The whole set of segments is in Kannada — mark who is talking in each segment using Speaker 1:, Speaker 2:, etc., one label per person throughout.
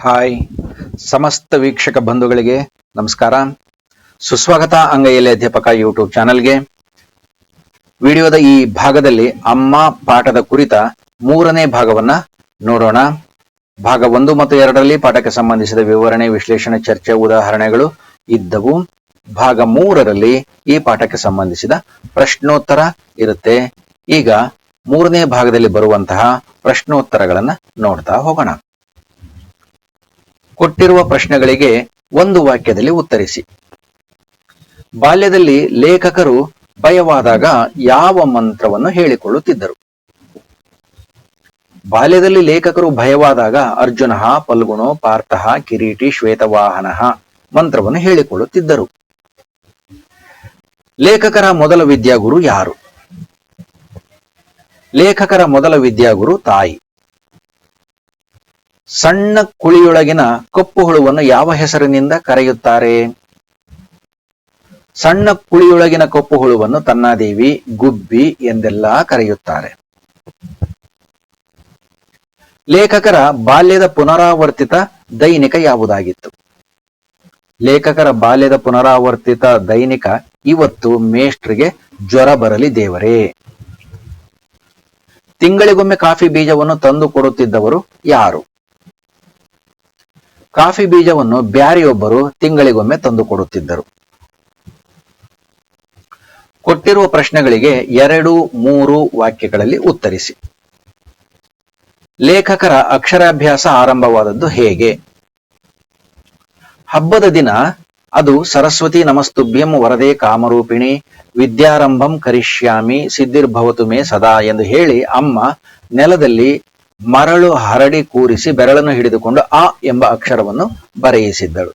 Speaker 1: ಹಾಯ್ ಸಮಸ್ತ ವೀಕ್ಷಕ ಬಂಧುಗಳಿಗೆ ನಮಸ್ಕಾರ. ಸುಸ್ವಾಗತ ಅಂಗೈಯಲ್ಲಿ ಅಧ್ಯಾಪಕ ಯೂಟ್ಯೂಬ್ ಚಾನೆಲ್ಗೆ. ವಿಡಿಯೋದ ಈ ಭಾಗದಲ್ಲಿ ಅಮ್ಮ ಪಾಠದ ಕುರಿತ 3ನೇ ಭಾಗವನ್ನ ನೋಡೋಣ. ಭಾಗ 1 ಮತ್ತು 2ರಲ್ಲಿ ಪಾಠಕ್ಕೆ ಸಂಬಂಧಿಸಿದ ವಿವರಣೆ, ವಿಶ್ಲೇಷಣೆ, ಚರ್ಚೆ, ಉದಾಹರಣೆಗಳು ಇದ್ದವು. ಭಾಗ 3ರಲ್ಲಿ ಈ ಪಾಠಕ್ಕೆ ಸಂಬಂಧಿಸಿದ ಪ್ರಶ್ನೋತ್ತರ ಇರುತ್ತೆ. ಈಗ 3ನೇ ಭಾಗದಲ್ಲಿ ಬರುವಂತಹ ಪ್ರಶ್ನೋತ್ತರಗಳನ್ನ ನೋಡ್ತಾ ಹೋಗೋಣ. ಕೊಟ್ಟಿರುವ ಪ್ರಶ್ನೆಗಳಿಗೆ ಒಂದು ವಾಕ್ಯದಲ್ಲಿ ಉತ್ತರಿಸಿ. ಬಾಲ್ಯದಲ್ಲಿ ಲೇಖಕರು ಭಯವಾದಾಗ ಯಾವ ಮಂತ್ರವನ್ನು ಹೇಳಿಕೊಳ್ಳುತ್ತಿದ್ದರು? ಬಾಲ್ಯದಲ್ಲಿ ಲೇಖಕರು ಭಯವಾದಾಗ ಅರ್ಜುನ, ಫಲ್ಗುಣೋ, ಪಾರ್ಥಃ, ಕಿರೀಟಿ, ಶ್ವೇತವಾಹನ ಮಂತ್ರವನ್ನು ಹೇಳಿಕೊಳ್ಳುತ್ತಿದ್ದರು. ಲೇಖಕರ ಮೊದಲ ವಿದ್ಯಾಗುರು ಯಾರು? ಲೇಖಕರ ಮೊದಲ ವಿದ್ಯಾಗುರು ತಾಯಿ. ಸಣ್ಣ ಕುಳಿಯೊಳಗಿನ ಕಪ್ಪು ಹುಳುವನ್ನು ಯಾವ ಹೆಸರಿನಿಂದ ಕರೆಯುತ್ತಾರೆ? ಸಣ್ಣ ಕುಳಿಯೊಳಗಿನ ಕಪ್ಪು ಹುಳುವನ್ನು ತನ್ನಾದೇವಿ, ಗುಬ್ಬಿ ಎಂದೆಲ್ಲ ಕರೆಯುತ್ತಾರೆ. ಲೇಖಕರ ಬಾಲ್ಯದ ಪುನರಾವರ್ತಿತ ದೈನಿಕ ಯಾವುದಾಗಿತ್ತು? ಲೇಖಕರ ಬಾಲ್ಯದ ಪುನರಾವರ್ತಿತ ದೈನಿಕ ಇವತ್ತು ಮೇಷ್ಟ್ರಿಗೆ ಜ್ವರ ಬರಲಿ ದೇವರೇ. ತಿಂಗಳಿಗೊಮ್ಮೆ ಕಾಫಿ ಬೀಜವನ್ನು ತಂದು ಕೊಡುತ್ತಿದ್ದವರು ಯಾರು? ಕಾಫಿ ಬೀಜವನ್ನು ಬ್ಯಾರಿಯೊಬ್ಬರು ತಿಂಗಳಿಗೊಮ್ಮೆ ತಂದು ಕೊಡುತ್ತಿದ್ದರು. ಕೊಟ್ಟಿರುವ ಪ್ರಶ್ನೆಗಳಿಗೆ 2-3 ವಾಕ್ಯಗಳಲ್ಲಿ ಉತ್ತರಿಸಿ. ಲೇಖಕರ ಅಕ್ಷರಾಭ್ಯಾಸ ಆರಂಭವಾದದ್ದು ಹೇಗೆ? ಹಬ್ಬದ ದಿನ ಅದು ಸರಸ್ವತಿ ನಮಸ್ತುಭ್ಯಂ ವರದೆ ಕಾಮರೂಪಿಣಿ ವಿದ್ಯಾರಂಭಂ ಕರಿಷ್ಯಾಮಿ ಸಿದ್ಧಿರ್ಭವತು ಮೇ ಸದಾ ಎಂದು ಹೇಳಿ ಅಮ್ಮ ನೆಲದಲ್ಲಿ ಮರಳು ಹರಡಿ ಕೂರಿಸಿ ಬೆರಳನ್ನು ಹಿಡಿದುಕೊಂಡು ಆ ಎಂಬ ಅಕ್ಷರವನ್ನು ಬರೆಯಿಸಿದ್ದಳು.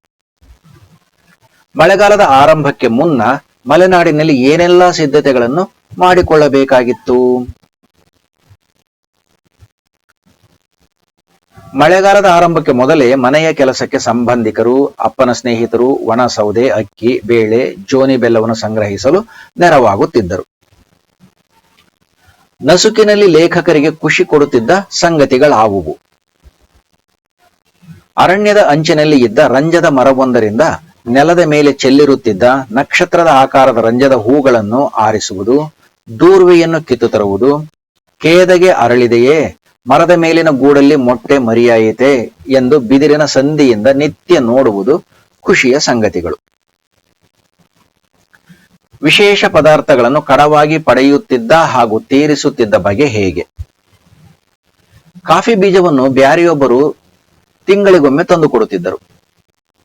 Speaker 1: ಮಳೆಗಾಲದ ಆರಂಭಕ್ಕೆ ಮುನ್ನ ಮಲೆನಾಡಿನಲ್ಲಿ ಏನೆಲ್ಲ ಸಿದ್ಧತೆಗಳನ್ನು ಮಾಡಿಕೊಳ್ಳಬೇಕಾಗಿತ್ತು? ಮಳೆಗಾಲದ ಆರಂಭಕ್ಕೆ ಮೊದಲೇ ಮನೆಯ ಕೆಲಸಕ್ಕೆ ಸಂಬಂಧಿಕರು, ಅಪ್ಪನ ಸ್ನೇಹಿತರು ಒಣ ಸೌದೆ, ಅಕ್ಕಿ, ಬೇಳೆ, ಜೋನಿ ಬೆಲ್ಲವನ್ನು ಸಂಗ್ರಹಿಸಲು ನೆರವಾಗುತ್ತಿದ್ದರು. ನಸುಕಿನಲ್ಲಿ ಲೇಖಕರಿಗೆ ಖುಷಿ ಕೊಡುತ್ತಿದ್ದ ಸಂಗತಿಗಳಾವುವು? ಅರಣ್ಯದ ಅಂಚಿನಲ್ಲಿ ಇದ್ದ ರಂಜದ ಮರವೊಂದರಿಂದ ನೆಲದ ಮೇಲೆ ಚೆಲ್ಲಿರುತ್ತಿದ್ದ ನಕ್ಷತ್ರದ ಆಕಾರದ ರಂಜದ ಹೂಗಳನ್ನು ಆರಿಸುವುದು, ದೂರ್ವೆಯನ್ನು ಕಿತ್ತು ತರುವುದು, ಕೇದಗೆ ಅರಳಿದೆಯೇ, ಮರದ ಮೇಲಿನ ಗೂಡಲ್ಲಿ ಮೊಟ್ಟೆ ಮರಿಯಾಯಿತೆ ಎಂದು ಬಿದಿರಿನ ಸಂದಿಯಿಂದ ನಿತ್ಯ ನೋಡುವುದು ಖುಷಿಯ ಸಂಗತಿಗಳು. ವಿಶೇಷ ಪದಾರ್ಥಗಳನ್ನು ಕಡವಾಗಿ ಪಡೆಯುತ್ತಿದ್ದ ಹಾಗೂ ತೀರಿಸುತ್ತಿದ್ದ ಬಗೆ ಹೇಗೆ? ಕಾಫಿ ಬೀಜವನ್ನು ಬ್ಯಾರಿಯೊಬ್ಬರು ತಿಂಗಳಿಗೊಮ್ಮೆ ತಂದು ಕೊಡುತ್ತಿದ್ದರು.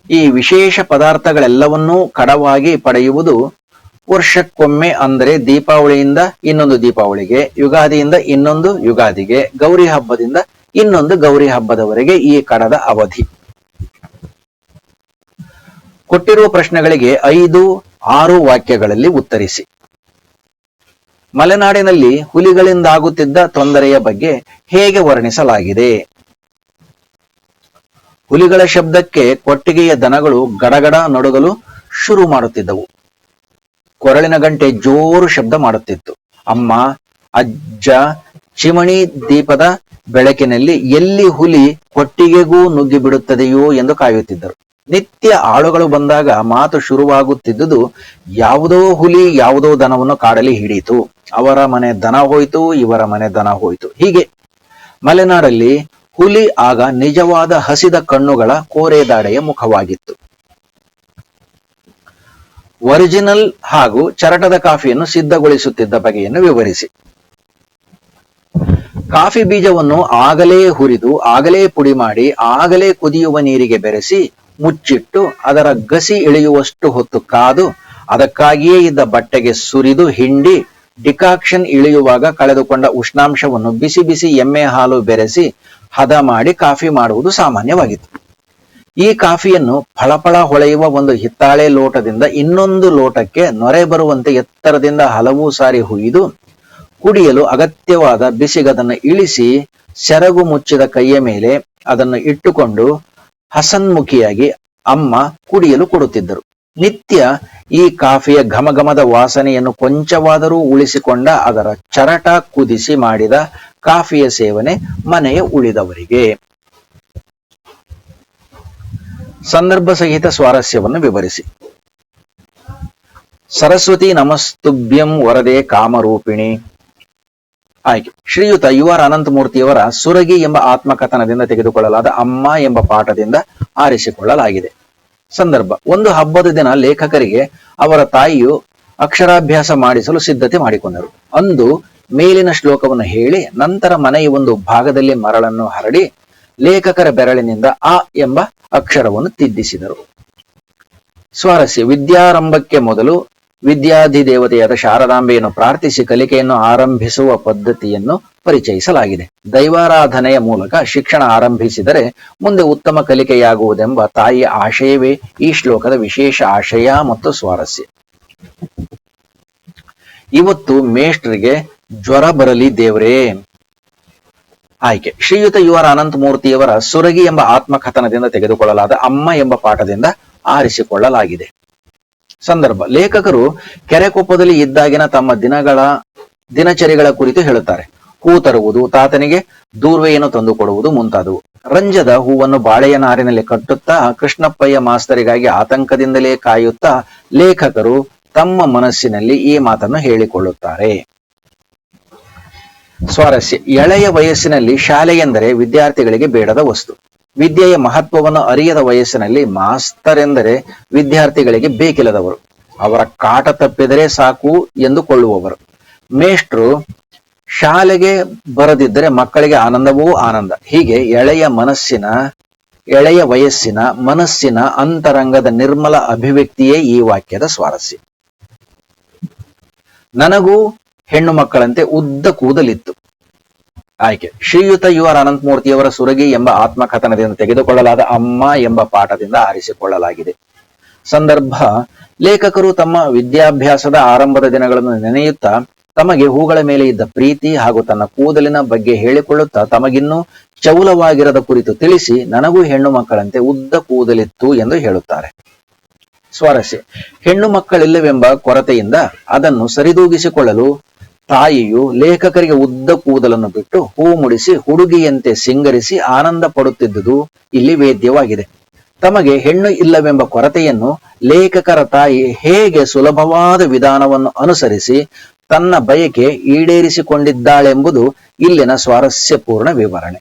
Speaker 1: ಈ ವಿಶೇಷ ಪದಾರ್ಥಗಳೆಲ್ಲವನ್ನೂ ಕಡವಾಗಿ ಪಡೆಯುವುದು ವರ್ಷಕ್ಕೊಮ್ಮೆ, ಅಂದರೆ ದೀಪಾವಳಿಯಿಂದ ಇನ್ನೊಂದು ದೀಪಾವಳಿಗೆ, ಯುಗಾದಿಯಿಂದ ಇನ್ನೊಂದು ಯುಗಾದಿಗೆ, ಗೌರಿ ಹಬ್ಬದಿಂದ ಇನ್ನೊಂದು ಗೌರಿ ಹಬ್ಬದವರೆಗೆ ಈ ಕಡದ ಅವಧಿ. ಕೊಟ್ಟಿರುವ ಪ್ರಶ್ನೆಗಳಿಗೆ 5-6 ವಾಕ್ಯಗಳಲ್ಲಿ ಉತ್ತರಿಸಿ. ಮಲೆನಾಡಿನಲ್ಲಿ ಹುಲಿಗಳಿಂದಾಗುತ್ತಿದ್ದ ತೊಂದರೆಯ ಬಗ್ಗೆ ಹೇಗೆ ವರ್ಣಿಸಲಾಗಿದೆ? ಹುಲಿಗಳ ಶಬ್ದಕ್ಕೆ ಕೊಟ್ಟಿಗೆಯ ದನಗಳು ಗಡಗಡ ನಡುಗಲು ಶುರು ಮಾಡುತ್ತಿದ್ದವು. ಕೊರಳಿನ ಗಂಟೆ ಜೋರು ಶಬ್ದ ಮಾಡುತ್ತಿತ್ತು. ಅಮ್ಮ, ಅಜ್ಜ ಚಿಮಣಿ ದೀಪದ ಬೆಳಕಿನಲ್ಲಿ ಎಲ್ಲಿ ಹುಲಿ ಕೊಟ್ಟಿಗೆಗೂ ನುಗ್ಗಿ ಬಿಡುತ್ತದೆಯೋ ಎಂದು ಕಾಯುತ್ತಿದ್ದರು. ನಿತ್ಯ ಆಳುಗಳು ಬಂದಾಗ ಮಾತು ಶುರುವಾಗುತ್ತಿದ್ದುದು, ಯಾವುದೋ ಹುಲಿ ಯಾವುದೋ ದನವನ್ನು ಕಾಡಲಿ ಹಿಡಿಯಿತು, ಅವರ ಮನೆ ದನ ಹೋಯ್ತು, ಇವರ ಮನೆ ದನ ಹೋಯ್ತು. ಹೀಗೆ ಮಲೆನಾಡಲ್ಲಿ ಹುಲಿ ಆಗ ನಿಜವಾದ ಹಸಿದ ಕಣ್ಣುಗಳ ಕೋರೆದಾಡೆಯ ಮುಖವಾಗಿತ್ತು. ಒರಿಜಿನಲ್ ಹಾಗೂ ಚರಟದ ಕಾಫಿಯನ್ನು ಸಿದ್ಧಗೊಳಿಸುತ್ತಿದ್ದ ಬಗೆಯನ್ನು ವಿವರಿಸಿ. ಕಾಫಿ ಬೀಜವನ್ನು ಆಗಲೇ ಹುರಿದು, ಆಗಲೇ ಪುಡಿ ಮಾಡಿ, ಆಗಲೇ ಕುದಿಯುವ ನೀರಿಗೆ ಬೆರೆಸಿ ಮುಚ್ಚಿಟ್ಟು ಅದರ ಗಸಿ ಇಳಿಯುವಷ್ಟು ಹೊತ್ತು ಕಾದು, ಅದಕ್ಕಾಗಿಯೇ ಇದ್ದ ಬಟ್ಟೆಗೆ ಸುರಿದು ಹಿಂಡಿ, ಡಿಕಾಕ್ಷನ್ ಇಳಿಯುವಾಗ ಕಳೆದುಕೊಂಡ ಉಷ್ಣಾಂಶವನ್ನು ಬಿಸಿ ಬಿಸಿ ಎಮ್ಮೆ ಹಾಲು ಬೆರೆಸಿ ಹದ ಮಾಡಿ ಕಾಫಿ ಮಾಡುವುದು ಸಾಮಾನ್ಯವಾಗಿತ್ತು. ಈ ಕಾಫಿಯನ್ನು ಫಳಫಳ ಹೊಳೆಯುವ ಒಂದು ಹಿತ್ತಾಳೆ ಲೋಟದಿಂದ ಇನ್ನೊಂದು ಲೋಟಕ್ಕೆ ನೊರೆ ಬರುವಂತೆ ಎತ್ತರದಿಂದ ಹಲವು ಸಾರಿ ಹುಯ್ದು, ಕುಡಿಯಲು ಅಗತ್ಯವಾದ ಬಿಸಿಗದನ್ನು ಇಳಿಸಿ ಸೆರಗು ಮುಚ್ಚಿದ ಕೈಯ ಮೇಲೆ ಅದನ್ನು ಇಟ್ಟುಕೊಂಡು ಹಸನ್ಮುಖಿಯಾಗಿ ಅಮ್ಮ ಕುಡಿಯಲು ಕೊಡುತ್ತಿದ್ದರು. ನಿತ್ಯ ಈ ಕಾಫಿಯ ಘಮಘಮದ ವಾಸನೆಯನ್ನು ಕೊಂಚವಾದರೂ ಉಳಿಸಿಕೊಂಡ ಅದರ ಚರಟ ಕುದಿಸಿ ಮಾಡಿದ ಕಾಫಿಯ ಸೇವನೆ ಮನೆಯ ಉಳಿದವರಿಗೆ. ಸಂದರ್ಭ ಸಹಿತ ಸ್ವಾರಸ್ಯವನ್ನು ವಿವರಿಸಿ. ಸರಸ್ವತಿ ನಮಸ್ತುಭ್ಯಂ ವರದೆ ಕಾಮರೂಪಿಣಿ. ಆಯ್ಕೆ ಶ್ರೀಯುತ ಯು ಆರ್ ಅನಂತಮೂರ್ತಿಯವರ ಸುರಗಿ ಎಂಬ ಆತ್ಮಕಥನದಿಂದ ತೆಗೆದುಕೊಳ್ಳಲಾದ ಅಮ್ಮ ಎಂಬ ಪಾಠದಿಂದ ಆರಿಸಿಕೊಳ್ಳಲಾಗಿದೆ. ಸಂದರ್ಭ: ಒಂದು ಹಬ್ಬದ ದಿನ ಲೇಖಕರಿಗೆ ಅವರ ತಾಯಿಯು ಅಕ್ಷರಾಭ್ಯಾಸ ಮಾಡಿಸಲು ಸಿದ್ಧತೆ ಮಾಡಿಕೊಂಡರು. ಅಂದು ಮೇಲಿನ ಶ್ಲೋಕವನ್ನು ಹೇಳಿ ನಂತರ ಮನೆಯ ಒಂದು ಭಾಗದಲ್ಲಿ ಮರಳನ್ನು ಹರಡಿ ಲೇಖಕರ ಬೆರಳಿನಿಂದ ಅ ಎಂಬ ಅಕ್ಷರವನ್ನು ತಿದ್ದಿಸಿದರು. ಸ್ವಾರಸ್ಯ: ವಿದ್ಯಾರಂಭಕ್ಕೆ ಮೊದಲು ವಿದ್ಯಾಧಿದೇವತೆಯಾದ ಶಾರದಾಂಬೆಯನ್ನು ಪ್ರಾರ್ಥಿಸಿ ಕಲಿಕೆಯನ್ನು ಆರಂಭಿಸುವ ಪದ್ಧತಿಯನ್ನು ಪರಿಚಯಿಸಲಾಗಿದೆ. ದೈವಾರಾಧನೆಯ ಮೂಲಕ ಶಿಕ್ಷಣ ಆರಂಭಿಸಿದರೆ ಮುಂದೆ ಉತ್ತಮ ಕಲಿಕೆಯಾಗುವುದೆಂಬ ತಾಯಿಯ ಆಶಯವೇ ಈ ಶ್ಲೋಕದ ವಿಶೇಷ ಆಶಯ ಮತ್ತು ಸ್ವಾರಸ್ಯ. ಇವತ್ತು ಮೇಷ್ಟ್ರಿಗೆ ಜ್ವರ ಬರಲಿ ದೇವರೇ. ಆಯ್ಕೆ ಶ್ರೀಯುತ ಯು ಆರ್ ಅನಂತಮೂರ್ತಿಯವರ ಸುರಗಿ ಎಂಬ ಆತ್ಮಕಥನದಿಂದ ತೆಗೆದುಕೊಳ್ಳಲಾದ ಅಮ್ಮ ಎಂಬ ಪಾಠದಿಂದ ಆರಿಸಿಕೊಳ್ಳಲಾಗಿದೆ. ಸಂದರ್ಭ: ಲೇಖಕರು ಕೆರೆಕೊಪ್ಪದಲ್ಲಿ ಇದ್ದಾಗಿನ ತಮ್ಮ ದಿನಚರಿಗಳ ಕುರಿತು ಹೇಳುತ್ತಾರೆ. ಹೂ ತರುವುದು, ತಾತನಿಗೆ ದೂರ್ವೆಯನ್ನು ತಂದುಕೊಡುವುದು ಮುಂತಾದವು. ರಂಜದ ಹೂವನ್ನು ಬಾಳೆಯ ನಾರಿನಲ್ಲಿ ಕಟ್ಟುತ್ತಾ ಕೃಷ್ಣಪ್ಪಯ್ಯ ಮಾಸ್ತರಿಗಾಗಿ ಆತಂಕದಿಂದಲೇ ಕಾಯುತ್ತಾ ಲೇಖಕರು ತಮ್ಮ ಮನಸ್ಸಿನಲ್ಲಿ ಈ ಮಾತನ್ನು ಹೇಳಿಕೊಳ್ಳುತ್ತಾರೆ. ಸ್ವಾರಸ್ಯ: ಎಳೆಯ ವಯಸ್ಸಿನಲ್ಲಿ ಶಾಲೆ ಎಂದರೆ ವಿದ್ಯಾರ್ಥಿಗಳಿಗೆ ಬೇಡದ ವಸ್ತು. ವಿದ್ಯೆಯ ಮಹತ್ವವನ್ನು ಅರಿಯದ ವಯಸ್ಸಿನಲ್ಲಿ ಮಾಸ್ತರೆಂದರೆ ವಿದ್ಯಾರ್ಥಿಗಳಿಗೆ ಬೇಕಿಲ್ಲದವರು. ಅವರ ಕಾಟ ತಪ್ಪಿದರೆ ಸಾಕು ಎಂದುಕೊಳ್ಳುವವರು. ಮೇಷ್ಟ್ರು ಶಾಲೆಗೆ ಬರದಿದ್ದರೆ ಮಕ್ಕಳಿಗೆ ಆನಂದವೂ ಆನಂದ. ಹೀಗೆ ಎಳೆಯ ವಯಸ್ಸಿನ ಮನಸ್ಸಿನ ಅಂತರಂಗದ ನಿರ್ಮಲ ಅಭಿವ್ಯಕ್ತಿಯೇ ಈ ವಾಕ್ಯದ ಸ್ವಾರಸ್ಯ. ನನಗೂ ಹೆಣ್ಣು ಮಕ್ಕಳಂತೆ ಉದ್ದ ಕೂದಲಿತ್ತು. ಆಯ್ಕೆ ಶ್ರೀಯುತ ಯು ಆರ್ ಅನಂತಮೂರ್ತಿಯವರ ಸುರಗಿ ಎಂಬ ಆತ್ಮಕಥನದಿಂದ ತೆಗೆದುಕೊಳ್ಳಲಾದ ಅಮ್ಮ ಎಂಬ ಪಾಠದಿಂದ ಆರಿಸಿಕೊಳ್ಳಲಾಗಿದೆ. ಸಂದರ್ಭ: ಲೇಖಕರು ತಮ್ಮ ವಿದ್ಯಾಭ್ಯಾಸದ ಆರಂಭದ ದಿನಗಳನ್ನು ನೆನೆಯುತ್ತಾ ತಮಗೆ ಹೂಗಳ ಮೇಲೆ ಇದ್ದ ಪ್ರೀತಿ ಹಾಗೂ ತನ್ನ ಕೂದಲಿನ ಬಗ್ಗೆ ಹೇಳಿಕೊಳ್ಳುತ್ತಾ ತಮಗಿನ್ನೂ ಚೌಲವಾಗಿರದ ಕುರಿತು ತಿಳಿಸಿ ನನಗೂ ಹೆಣ್ಣು ಮಕ್ಕಳಂತೆ ಉದ್ದ ಕೂದಲಿತ್ತು ಎಂದು ಹೇಳುತ್ತಾರೆ. ಸ್ವಾರಸ್ಯ: ಹೆಣ್ಣು ಮಕ್ಕಳಿಲ್ಲವೆಂಬ ಕೊರತೆಯಿಂದ ಅದನ್ನು ಸರಿದೂಗಿಸಿಕೊಳ್ಳಲು ತಾಯಿಯು ಲೇಖಕರಿಗೆ ಉದ್ದ ಕೂದಲನ್ನು ಬಿಟ್ಟು ಹೂ ಮುಡಿಸಿ ಹುಡುಗಿಯಂತೆ ಸಿಂಗರಿಸಿ ಆನಂದ ಪಡುತ್ತಿದ್ದುದು ಇಲ್ಲಿ ವೇದ್ಯವಾಗಿದೆ. ತಮಗೆ ಹೆಣ್ಣು ಇಲ್ಲವೆಂಬ ಕೊರತೆಯನ್ನು ಲೇಖಕರ ತಾಯಿ ಹೇಗೆ ಸುಲಭವಾದ ವಿಧಾನವನ್ನು ಅನುಸರಿಸಿ ತನ್ನ ಬಯಕೆ ಈಡೇರಿಸಿಕೊಂಡಿದ್ದಾಳೆಂಬುದು ಇಲ್ಲಿನ ಸ್ವಾರಸ್ಯಪೂರ್ಣ ವಿವರಣೆ.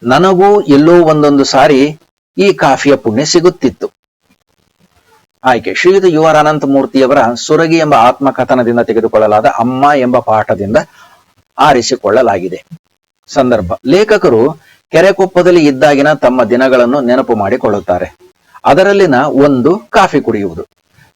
Speaker 1: ನನಗೂ ಎಲ್ಲೋ ಒಂದೊಂದು ಸಾರಿ ಈ ಕಾಫಿಯ ಪುಣ್ಯ ಸಿಗುತ್ತಿತ್ತು. ಆಯ್ಕೆ ಶ್ರೀಯುತ ಯು ಆರ್ ಅನಂತಮೂರ್ತಿಯವರ ಸುರಗಿ ಎಂಬ ಆತ್ಮಕಥನದಿಂದ ತೆಗೆದುಕೊಳ್ಳಲಾದ ಅಮ್ಮ ಎಂಬ ಪಾಠದಿಂದ ಆರಿಸಿಕೊಳ್ಳಲಾಗಿದೆ. ಸಂದರ್ಭ: ಲೇಖಕರು ಕೆರೆಕೊಪ್ಪದಲ್ಲಿ ಇದ್ದಾಗಿನ ತಮ್ಮ ದಿನಗಳನ್ನು ನೆನಪು ಮಾಡಿಕೊಳ್ಳುತ್ತಾರೆ. ಅದರಲ್ಲಿನ ಒಂದು ಕಾಫಿ ಕುಡಿಯುವುದು.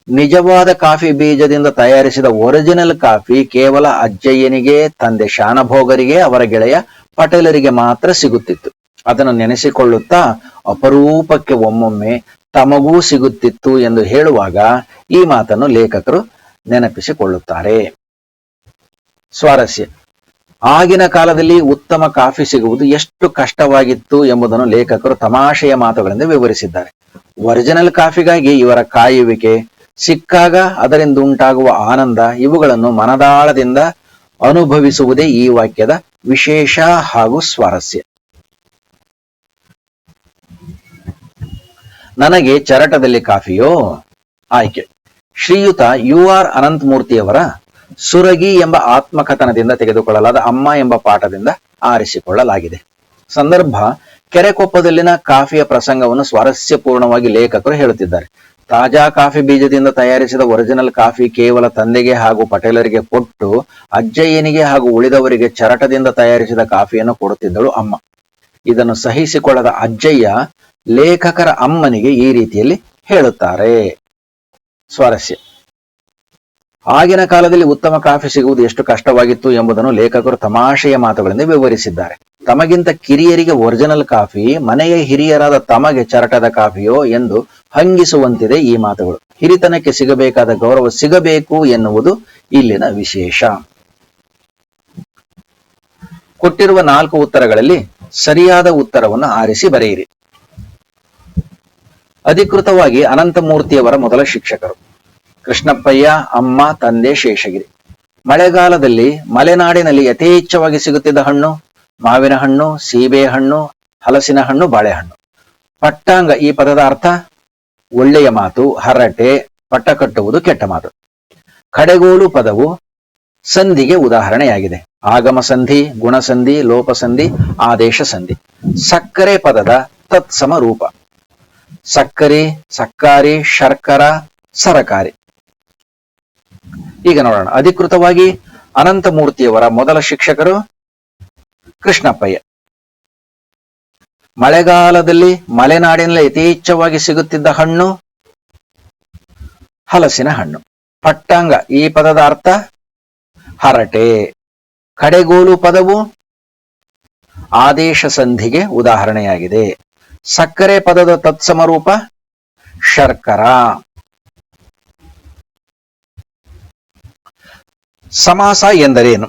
Speaker 1: ನಿಜವಾದ ಕಾಫಿ ಬೀಜದಿಂದ ತಯಾರಿಸಿದ ಒರಿಜಿನಲ್ ಕಾಫಿ ಕೇವಲ ಅಜ್ಜಯ್ಯನಿಗೆ, ತಂದೆ ಶಾನಭೋಗರಿಗೆ, ಅವರ ಗೆಳೆಯ ಪಟೇಲರಿಗೆ ಮಾತ್ರ ಸಿಗುತ್ತಿತ್ತು. ಅದನ್ನು ನೆನೆಸಿಕೊಳ್ಳುತ್ತಾ ಅಪರೂಪಕ್ಕೆ ಒಮ್ಮೊಮ್ಮೆ ತಮಗೂ ಸಿಗುತ್ತಿತ್ತು ಎಂದು ಹೇಳುವಾಗ ಈ ಮಾತನ್ನು ಲೇಖಕರು ನೆನಪಿಸಿಕೊಳ್ಳುತ್ತಾರೆ. ಸ್ವಾರಸ್ಯ: ಆಗಿನ ಕಾಲದಲ್ಲಿ ಉತ್ತಮ ಕಾಫಿ ಸಿಗುವುದು ಎಷ್ಟು ಕಷ್ಟವಾಗಿತ್ತು ಎಂಬುದನ್ನು ಲೇಖಕರು ತಮಾಷೆಯ ಮಾತುಗಳಿಂದ ವಿವರಿಸಿದ್ದಾರೆ. ಒರಿಜಿನಲ್ ಕಾಫಿಗಾಗಿ ಇವರ ಕಾಯುವಿಕೆ, ಸಿಕ್ಕಾಗ ಅದರಿಂದ ಉಂಟಾಗುವ ಆನಂದ ಇವುಗಳನ್ನು ಮನದಾಳದಿಂದ ಅನುಭವಿಸುವುದೇ ಈ ವಾಕ್ಯದ ವಿಶೇಷ ಹಾಗೂ ಸ್ವಾರಸ್ಯ. ನನಗೆ ಚರಟದಲ್ಲಿ ಕಾಫಿಯೋ. ಆಯ್ಕೆ ಶ್ರೀಯುತ ಯು ಆರ್ ಅನಂತಮೂರ್ತಿಯವರ ಸುರಗಿ ಎಂಬ ಆತ್ಮಕಥನದಿಂದ ತೆಗೆದುಕೊಳ್ಳಲಾದ ಅಮ್ಮ ಎಂಬ ಪಾಠದಿಂದ ಆರಿಸಿಕೊಳ್ಳಲಾಗಿದೆ. ಸಂದರ್ಭ: ಕೆರೆಕೊಪ್ಪದಲ್ಲಿನ ಕಾಫಿಯ ಪ್ರಸಂಗವನ್ನು ಸ್ವಾರಸ್ಯಪೂರ್ಣವಾಗಿ ಲೇಖಕರು ಹೇಳುತ್ತಿದ್ದಾರೆ. ತಾಜಾ ಕಾಫಿ ಬೀಜದಿಂದ ತಯಾರಿಸಿದ ಒರಿಜಿನಲ್ ಕಾಫಿ ಕೇವಲ ತಂದೆಗೆ ಹಾಗೂ ಪಟೇಲರಿಗೆ ಕೊಟ್ಟು ಅಜ್ಜಯ್ಯನಿಗೆ ಹಾಗೂ ಉಳಿದವರಿಗೆ ಚರಟದಿಂದ ತಯಾರಿಸಿದ ಕಾಫಿಯನ್ನು ಕೊಡುತ್ತಿದ್ದಳು ಅಮ್ಮ. ಇದನ್ನು ಸಹಿಸಿಕೊಳ್ಳದ ಅಜ್ಜಯ್ಯ ಲೇಖಕರ ಅಮ್ಮನಿಗೆ ಈ ರೀತಿಯಲ್ಲಿ ಹೇಳುತ್ತಾರೆ. ಸ್ವಾರಸ್ಯ: ಆಗಿನ ಕಾಲದಲ್ಲಿ ಉತ್ತಮ ಕಾಫಿ ಸಿಗುವುದು ಎಷ್ಟು ಕಷ್ಟವಾಗಿತ್ತು ಎಂಬುದನ್ನು ಲೇಖಕರು ತಮಾಷೆಯ ಮಾತುಗಳಿಂದ ವಿವರಿಸಿದ್ದಾರೆ. ತಮಗಿಂತ ಕಿರಿಯರಿಗೆ ಒರಿಜಿನಲ್ ಕಾಫಿ, ಮನೆಯ ಹಿರಿಯರಾದ ತಮಗೆ ಚರಟದ ಕಾಫಿಯೋ ಎಂದು ಹಂಗಿಸುವಂತಿದೆ ಈ ಮಾತುಗಳು. ಹಿರಿತನಕ್ಕೆ ಸಿಗಬೇಕಾದ ಗೌರವ ಸಿಗಬೇಕು ಎನ್ನುವುದು ಇಲ್ಲಿನ ವಿಶೇಷ. ಕೊಟ್ಟಿರುವ 4 ಉತ್ತರಗಳಲ್ಲಿ ಸರಿಯಾದ ಉತ್ತರವನ್ನು ಆರಿಸಿ ಬರೆಯಿರಿ. ಅಧಿಕೃತವಾಗಿ ಅನಂತಮೂರ್ತಿಯವರ ಮೊದಲ ಶಿಕ್ಷಕರು ಕೃಷ್ಣಪ್ಪಯ್ಯ, ಅಮ್ಮ, ತಂದೆ ಶೇಷಗಿರಿ. ಮಳೆಗಾಲದಲ್ಲಿ ಮಲೆನಾಡಿನಲ್ಲಿ ಯಥೇಚ್ಛವಾಗಿ ಸಿಗುತ್ತಿದ್ದ ಹಣ್ಣು ಮಾವಿನ ಹಣ್ಣು, ಸೀಬೆ ಹಣ್ಣು ಹಲಸಿನ ಹಣ್ಣು, ಬಾಳೆಹಣ್ಣು. ಪಟ್ಟಾಂಗ ಈ ಪದದ ಅರ್ಥ ಒಳ್ಳೆಯ ಮಾತು, ಹರಟೆ, ಪಟ್ಟ ಕಟ್ಟುವುದು, ಕೆಟ್ಟ ಮಾತು. ಕಡೆಗೋಲು ಪದವು ಸಂಧಿಗೆ ಉದಾಹರಣೆಯಾಗಿದೆ. ಆಗಮ ಸಂಧಿ, ಗುಣಸಂಧಿ, ಲೋಪಸಂಧಿ, ಆದೇಶ ಸಂಧಿ. ಸಕ್ಕರೆ ಪದದ ತತ್ಸಮ ರೂಪ ಸಕ್ಕರೆ, ಸಕ್ಕಾರಿ, ಶರ್ಕರ, ಸರಕಾರಿ. ಈಗ ನೋಡೋಣ. ಅಧಿಕೃತವಾಗಿ ಅನಂತಮೂರ್ತಿಯವರ ಮೊದಲ ಶಿಕ್ಷಕರು ಕೃಷ್ಣಪ್ಪಯ್ಯ. ಮಳೆಗಾಲದಲ್ಲಿ ಮಲೆನಾಡಿನಲ್ಲಿ ಯಥೇಚ್ಛವಾಗಿ ಸಿಗುತ್ತಿದ್ದ ಹಣ್ಣು ಹಲಸಿನ ಹಣ್ಣು. ಪಟ್ಟಾಂಗ ಈ ಪದದ ಅರ್ಥ ಹರಟೆ. ಕಡೆಗೋಲು ಪದವು ಆದೇಶ ಸಂಧಿಗೆ ಉದಾಹರಣೆಯಾಗಿದೆ. ಸಕ್ಕರೆ ಪದದ ತತ್ಸಮ ರೂಪ ಶರ್ಕರ. ಸಮಾಸ ಎಂದರೇನು?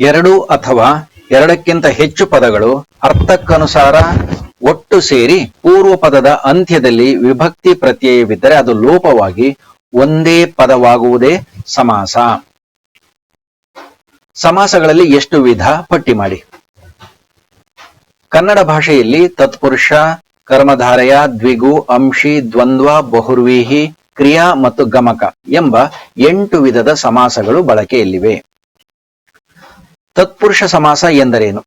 Speaker 1: ಎರಡು ಅಥವಾ ಎರಡಕ್ಕಿಂತ ಹೆಚ್ಚು ಪದಗಳು ಅರ್ಥಕ್ಕನುಸಾರ ಒಟ್ಟು ಸೇರಿ ಪೂರ್ವ ಪದದ ಅಂತ್ಯದಲ್ಲಿ ವಿಭಕ್ತಿ ಪ್ರತ್ಯಯವಿದ್ದರೆ ಅದು ಲೋಪವಾಗಿ ಒಂದೇ ಪದವಾಗುವುದೇ ಸಮಾಸ. ಸಮಾಸಗಳಲ್ಲಿ ಎಷ್ಟು ವಿಧ ಪಟ್ಟಿ ಮಾಡಿ. ಕನ್ನಡ ಭಾಷೆಯಲ್ಲಿ ತತ್ಪುರುಷ, ಕರ್ಮಧಾರಯ, ದ್ವಿಗು, ಅಂಶಿ, ದ್ವಂದ್ವ, ಬಹುರ್ವೀಹಿ, ಕ್ರಿಯಾ ಮತ್ತು ಗಮಕ ಎಂಬ 8 ವಿಧದ ಸಮಾಸಗಳು ಬಳಕೆಯಲ್ಲಿವೆ. ತತ್ಪುರುಷ ಸಮಾಸ ಎಂದರೇನು?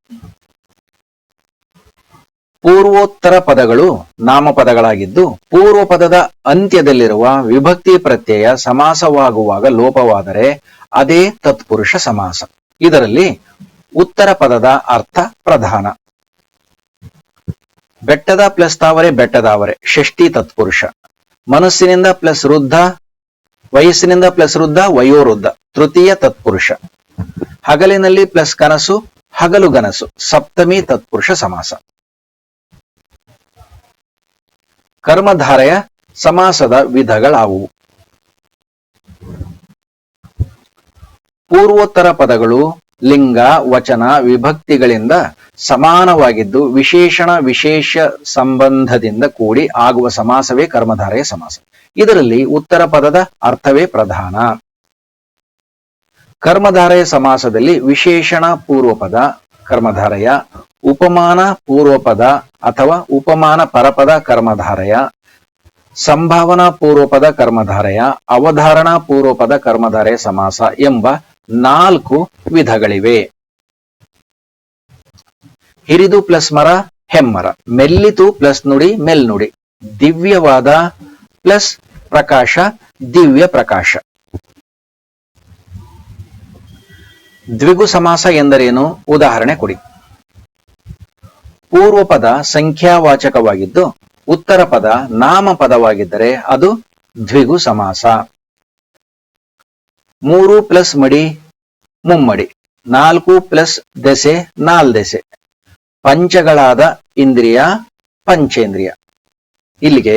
Speaker 1: ಪೂರ್ವೋತ್ತರ ಪದಗಳು ನಾಮಪದಗಳಾಗಿದ್ದು ಪೂರ್ವ ಪದದ ಅಂತ್ಯದಲ್ಲಿರುವ ವಿಭಕ್ತಿ ಪ್ರತ್ಯಯ ಸಮಾಸವಾಗುವಾಗ ಲೋಪವಾದರೆ ಅದೇ ತತ್ಪುರುಷ ಸಮಾಸ. ಇದರಲ್ಲಿ ಉತ್ತರ ಪದದ ಅರ್ಥ ಪ್ರಧಾನ. ಬೆಟ್ಟದ ಪ್ಲಸ್ ತಾವರೆ ಬೆಟ್ಟದಾವರೆ ಷಷ್ಠಿ ತತ್ಪುರುಷ. ಮನಸ್ಸಿನಿಂದ ಪ್ಲಸ್ ವೃದ್ಧ, ವಯಸ್ಸಿನಿಂದ ಪ್ಲಸ್ ವೃದ್ಧ ವಯೋವೃದ್ಧ ತೃತೀಯ ತತ್ಪುರುಷ. ಹಗಲಿನಲ್ಲಿ ಪ್ಲಸ್ ಕನಸು ಹಗಲುಗನಸು ಸಪ್ತಮಿ ತತ್ಪುರುಷ ಸಮಾಸ. ಕರ್ಮಧಾರಯ ಸಮಾಸದ ವಿಧಗಳಾವುವು? ಪೂರ್ವೋತ್ತರ ಪದಗಳು ಲಿಂಗ, ವಚನ, ವಿಭಕ್ತಿಗಳಿಂದ ಸಮಾನವಾಗಿದ್ದು ವಿಶೇಷಣ ವಿಶೇಷ ಸಂಬಂಧದಿಂದ ಕೂಡಿ ಆಗುವ ಸಮಾಸವೇ ಕರ್ಮಧಾರಯ ಸಮಾಸ. ಇದರಲ್ಲಿ ಉತ್ತರ ಪದದ ಅರ್ಥವೇ ಪ್ರಧಾನ. ಕರ್ಮಧಾರಯ ಸಮಾಸದಲ್ಲಿ ವಿಶೇಷಣ ಪೂರ್ವಪದ ಕರ್ಮಧಾರಯ, ಉಪಮಾನ ಪೂರ್ವಪದ ಅಥವಾ ಉಪಮಾನ ಪರಪದ ಕರ್ಮಧಾರಯ, ಸಂಭಾವನಾ ಪೂರ್ವಪದ ಕರ್ಮಧಾರಯ, ಅವಧಾರಣಾ ಪೂರ್ವಪದ ಕರ್ಮಧಾರಯ ಸಮಾಸ ಎಂಬ 4 ವಿಧಗಳಿವೆ. ಹಿರಿದು ಪ್ಲಸ್ ಮರ ಹೆಮ್ಮರ, ಮೆಲ್ಲಿತು ಪ್ಲಸ್ ನುಡಿ ಮೆಲ್ನುಡಿ, ದಿವ್ಯವಾದ ಪ್ಲಸ್ ಪ್ರಕಾಶ ದಿವ್ಯ ಪ್ರಕಾಶ. ದ್ವಿಗು ಸಮಾಸ ಎಂದರೇನು? ಉದಾಹರಣೆ ಕೊಡಿ. ಪೂರ್ವ ಪದ ಸಂಖ್ಯಾವಾಚಕವಾಗಿದ್ದು ಉತ್ತರ ಪದ ನಾಮಪದವಾಗಿದ್ದರೆ ಅದು ದ್ವಿಗು ಸಮಾಸ. 3 ಪ್ಲಸ್ ಮಡಿ ಮುಮ್ಮಡಿ, 4 ಪ್ಲಸ್ ದೆಸೆ ನಾಲ್ದೆಸೆ, ಪಂಚಗಳಾದ ಇಂದ್ರಿಯ ಪಂಚೇಂದ್ರಿಯ. ಇಲ್ಲಿಗೆ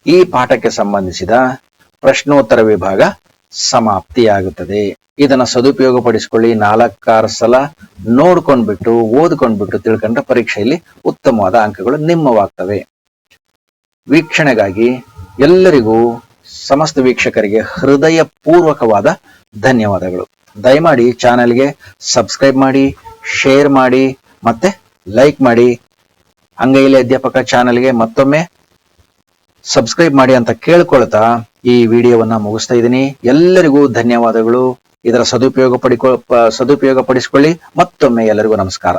Speaker 1: ಈ ಪಾಠಕ್ಕೆ ಸಂಬಂಧಿಸಿದ ಪ್ರಶ್ನೋತ್ತರ ವಿಭಾಗ ಸಮಾಪ್ತಿಯಾಗುತ್ತದೆ. ಇದನ್ನ ಸದುಪಯೋಗ ಪಡಿಸಿಕೊಳ್ಳಿ. 4-6 ಸಲ ನೋಡ್ಕೊಂಡ್ಬಿಟ್ಟು ಓದ್ಕೊಂಡ್ಬಿಟ್ಟು ತಿಳ್ಕೊಂಡ್ರೆ ಪರೀಕ್ಷೆಯಲ್ಲಿ ಉತ್ತಮವಾದ ಅಂಕಗಳು ನಿಮ್ಮವಾಗ್ತವೆ. ವೀಕ್ಷಣೆಗಾಗಿ ಎಲ್ಲರಿಗೂ, ಸಮಸ್ತ ವೀಕ್ಷಕರಿಗೆ ಹೃದಯ ಪೂರ್ವಕವಾದ ಧನ್ಯವಾದಗಳು. ದಯಮಾಡಿ ಚಾನೆಲ್ಗೆ ಸಬ್ಸ್ಕ್ರೈಬ್ ಮಾಡಿ, ಶೇರ್ ಮಾಡಿ ಮತ್ತೆ ಲೈಕ್ ಮಾಡಿ. ಅಂಗೈಲಿ ಅಧ್ಯಾಪಕ ಚಾನೆಲ್ಗೆ ಮತ್ತೊಮ್ಮೆ ಸಬ್ಸ್ಕ್ರೈಬ್ ಮಾಡಿ ಅಂತ ಕೇಳ್ಕೊಳ್ತಾ ಈ ವಿಡಿಯೋವನ್ನ ಮುಗಿಸ್ತಾ ಇದ್ದೀನಿ. ಎಲ್ಲರಿಗೂ ಧನ್ಯವಾದಗಳು. ಇದರ ಸದುಪಯೋಗ ಪಡಿಸಿಕೊಳ್ಳಿ. ಮತ್ತೊಮ್ಮೆ ಎಲ್ಲರಿಗೂ ನಮಸ್ಕಾರ.